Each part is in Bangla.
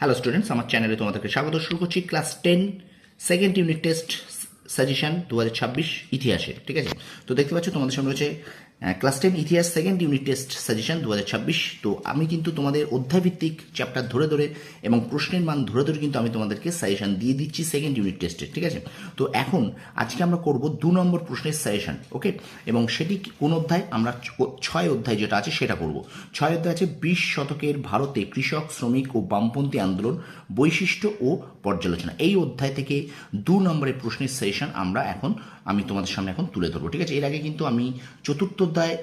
হ্যালো স্টুডেন্টস, আমার চ্যানেলে তোমাদেরকে স্বাগত। শুরু করছি class 10 second unit test suggestion 2026 ইতিহাসের। ঠিক আছে, তো দেখতে পাচ্ছ তোমাদের সামনে রয়েছে ক্লাস 10 ইতিহাস সেকেন্ড ইউনিট টেস্ট সাজেশন 2026। তো আমি কিন্তু তোমাদের অধ্যায়ভিত্তিক চ্যাপ্টার ধরে ধরে এবং প্রশ্নের মান ধরে ধরে কিন্তু আমি তোমাদেরকে সাজেশন দিয়ে দিচ্ছি সেকেন্ড ইউনিট টেস্টের। ঠিক আছে, তো এখন আজকে আমরা করব 2 নম্বর প্রশ্নের সাজেশন। ওকে, এবং সেটি কোন অধ্যায়? আমরা 6 অধ্যায় যেটা আছে সেটা করব। 6 অধ্যায় আছে 20 শতকের ভারতে কৃষক, শ্রমিক ও বামপন্থী আন্দোলন, বৈশিষ্ট্য ও পর্যালোচনা। এই অধ্যায় থেকে 2 নম্বরের প্রশ্নের সাজেশন আমি তোমাদের সামনে এখন তুলে ধরবো। ঠিক আছে, এর আগে কিন্তু আমি চতুর্থ অধ্যায়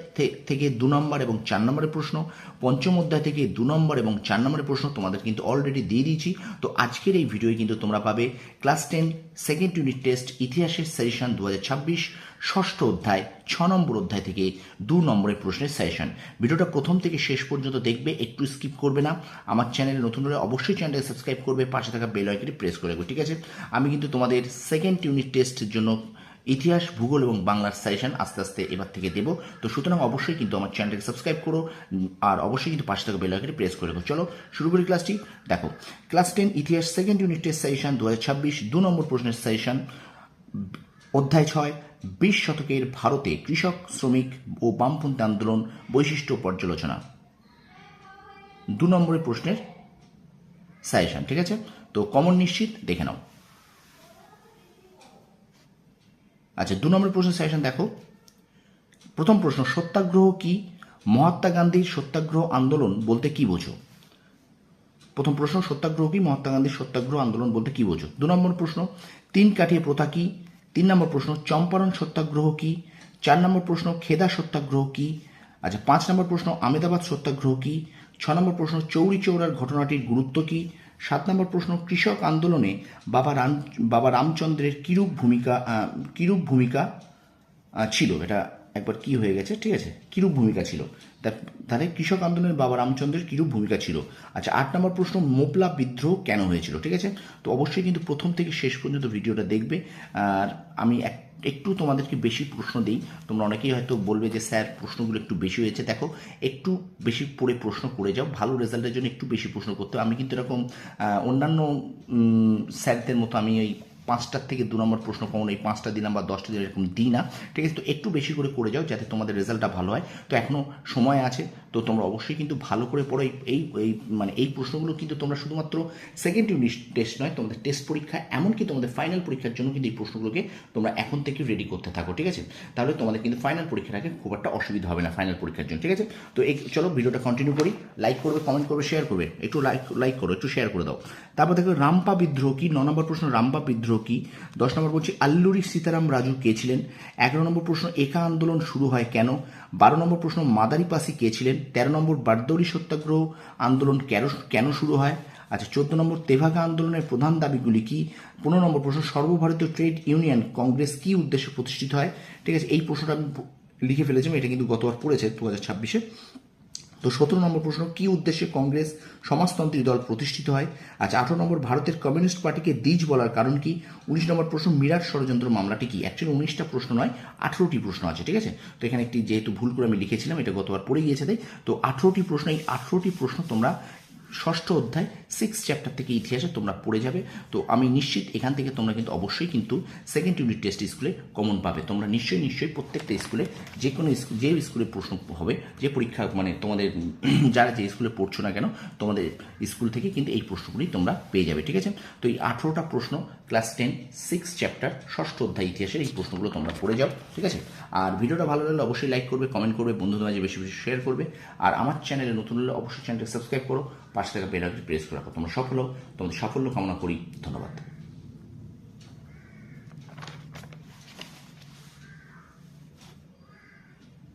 থেকে 2 নম্বর এবং 4 নম্বরের প্রশ্ন, পঞ্চম অধ্যায় থেকে 2 নম্বর এবং 4 নম্বরের প্রশ্ন তোমাদের কিন্তু অলরেডি দিয়ে দিয়েছি। তো আজকের এই ভিডিওয়ে কিন্তু তোমরা পাবে ক্লাস 10 সেকেন্ড ইউনিট টেস্ট ইতিহাসের সাজেশন 2026 ষষ্ঠ অধ্যায় 6 নম্বর অধ্যায় থেকে 2 নম্বরের প্রশ্নের সাজেশন। ভিডিওটা প্রথম থেকে শেষ পর্যন্ত দেখবে, একটু স্কিপ করবে না। আমার চ্যানেলে নতুন হলে অবশ্যই চ্যানেলটাকে সাবস্ক্রাইব করবে, পাশে থাকা বেল আইকনটি প্রেস করে রাখবে। ঠিক আছে, আমি কিন্তু তোমাদের সেকেন্ড ইউনিট টেস্টের জন্য ইতিহাস, ভূগোল এবং বাংলার সাজেশন আস্তে আস্তে এবার থেকে দেবো। তো সুতরাং অবশ্যই কিন্তু আমার চ্যানেলটাকে সাবস্ক্রাইব করো, আর অবশ্যই কিন্তু পাশে থাকা বেল আইকনটি প্রেস করে রাখো। চলো শুরু করি ক্লাসটি। দেখো, ক্লাস 10 ইতিহাস সেকেন্ড ইউনিট টেস্ট সাজেশন 2026 2 নম্বর প্রশ্নের সাজেশন, অধ্যায় 6 20 শতকের ভারতে কৃষক, শ্রমিক ও বামপন্থী আন্দোলন, বৈশিষ্ট্য পর্যালোচনা। 2 নম্বরের প্রশ্নের সাজেশন। ঠিক আছে, তো কমন নিশ্চিত দেখে নাও। আচ্ছা, 2 নম্বরের প্রশ্নের সাজেশন দেখো। প্রথম প্রশ্ন, সত্যাগ্রহ কি? মহাত্মা গান্ধীর সত্যাগ্রহ আন্দোলন বলতে কি বোঝো? প্রথম প্রশ্ন, সত্যাগ্রহ কি? মহাত্মা গান্ধীর সত্যাগ্রহ আন্দোলন বলতে কি বোঝো? 2 নম্বর প্রশ্ন, 3 কাঠিয়ে প্রথা কি? 3 নম্বর প্রশ্ন, চম্পারণ সত্যাগ্রহ কি? 4 নম্বর প্রশ্ন, খেদা সত্যাগ্রহ কি? আচ্ছা, 5 নম্বর প্রশ্ন, আমেদাবাদ সত্যাগ্রহ কি? 6 নম্বর প্রশ্ন, চৌরি চৌরার ঘটনাটির গুরুত্ব কি? 7 নম্বর প্রশ্ন, কৃষক আন্দোলনে বাবা রামচন্দ্রের কিরূপ ভূমিকা ছিল? এটা একবার কি হয়ে গেছে, ঠিক আছে, কিরূপ ভূমিকা ছিল। তাহলে কৃষক আন্দোলনের বাবা রামচন্দ্রের কিরূপ ভূমিকা ছিল। আচ্ছা, 8 নম্বর প্রশ্ন, মোপলা বিদ্রোহ কেন হয়েছিল? ঠিক আছে, তো অবশ্যই কিন্তু প্রথম থেকে শেষ পর্যন্ত ভিডিওটা দেখবে। আর আমি একটু তোমাদেরকে বেশি প্রশ্ন দিই। তোমরা অনেকেই হয়তো বলবে যে স্যার প্রশ্নগুলো একটু বেশি হয়েছে। দেখো, একটু বেশি পড়ে প্রশ্ন করে যাও, ভালো রেজাল্টের জন্য একটু বেশি প্রশ্ন করতে হবে। আমি কিন্তু এরকম অন্যান্য স্যারদের মতো আমি ওই 5টার থেকে 2 নম্বর প্রশ্ন কমন এই 5টা দিলাম বা 10টা দিলাম এরকম দিই না। ঠিক আছে, তো একটু বেশি করে যাও যাতে তোমাদের রেজাল্টটা ভালো হয়। তো এখনও সময় আছে, তো তোমরা অবশ্যই কিন্তু ভালো করে পড়ো। এই প্রশ্নগুলো কিন্তু তোমরা শুধুমাত্র সেকেন্ড ইউনিট টেস্ট নয়, তোমাদের টেস্ট পরীক্ষা এমনকি তোমাদের ফাইনাল পরীক্ষার জন্য কিন্তু এই প্রশ্নগুলোকে তোমরা এখন থেকে রেডি করতে থাকো। ঠিক আছে, তাহলে তোমাদের কিন্তু ফাইনাল পরীক্ষার আগে খুব একটা অসুবিধা হবে না ফাইনাল পরীক্ষার জন্য। ঠিক আছে, তো চলো ভিডিওটা কন্টিনিউ করি। লাইক করবে, কমেন্ট করবে, শেয়ার করবে, একটু লাইক করো, একটু শেয়ার করে দাও। তারপর দেখো, রামপা বিদ্রোহ কি? 9 নম্বর প্রশ্ন, রামপা বিদ্রোহ কি? 10 নম্বর বলছি, আল্লুরি সীতারাম রাজু কে ছিলেন? 11 নম্বর প্রশ্ন, একা আন্দোলন শুরু হয় কেন? 12 নম্বর প্রশ্ন, মাদারিপাসি কে ছিলেন? 13 নম্বর, বারদৌরি সত্যাগ্রহ আন্দোলন কেন শুরু হয়? আচ্ছা, 14 নম্বর, তেভাগা আন্দোলনের প্রধান দাবিগুলি কি? 15 নম্বর প্রশ্ন, সর্বভারতীয় ট্রেড ইউনিয়ন কংগ্রেস কি উদ্দেশ্যে প্রতিষ্ঠিত হয়? ঠিক আছে, এই প্রশ্নটা আমি লিখে ফেলেছিলাম, এটা কিন্তু গতবার পড়েছে 2026-এ। তো 17 নম্বর প্রশ্ন, কি উদ্দেশ্যে কংগ্রেস সমাজতন্ত্রী দল প্রতিষ্ঠিত হয়? আচ্ছা, 18 নম্বর, ভারতের কমিউনিস্ট পার্টিকে দ্বিজ বলার কারণ কি? 19 নম্বর প্রশ্ন, মিরাট ষড়যন্ত্র মামলাটি কি? অ্যাকচুয়ালি 19টা প্রশ্ন নয়, 18টি প্রশ্ন আছে। ঠিক আছে, তো এখানে একটি যেহেতু ভুল করে আমি লিখেছিলাম, এটা গতবার পড়ে গিয়েছে তাই। তো 18টি প্রশ্ন, এই 18টি প্রশ্ন তোমরা ষষ্ঠ অধ্যায় 6 চ্যাপ্টার থেকে ইতিহাসে তোমরা পড়ে যাবে। তো আমি নিশ্চিত এখান থেকে তোমরা কিন্তু অবশ্যই কিন্তু সেকেন্ড ইউনিট টেস্ট স্কুলে কমন পাবে। তোমরা নিশ্চয়ই প্রত্যেকটা স্কুলে যে স্কুলে প্রশ্ন হবে, যে পরীক্ষা মানে তোমাদের যারা যে স্কুলে পড়ছো না কেন, তোমাদের স্কুল থেকে কিন্তু এই প্রশ্নগুলি তোমরা পেয়ে যাবে। ঠিক আছে, তো এই 18টা প্রশ্ন ক্লাস 10 6 চ্যাপ্টার ষষ্ঠ অধ্যায় ইতিহাসের এই প্রশ্নগুলো তোমরা পড়ে যাও। ঠিক আছে, আর ভিডিওটা ভালো লাগলে অবশ্যই লাইক করবে, কমেন্ট করবে, বন্ধুদের মাঝে বেশি বেশি শেয়ার করবে। আর আমার চ্যানেলে নতুন হলে অবশ্যই চ্যানেলটা সাবস্ক্রাইব করো, পাশে থাকা বেল আইকনটি প্রেস করে রাখো। তোমাদের সাফল্য কামনা করি। ধন্যবাদ।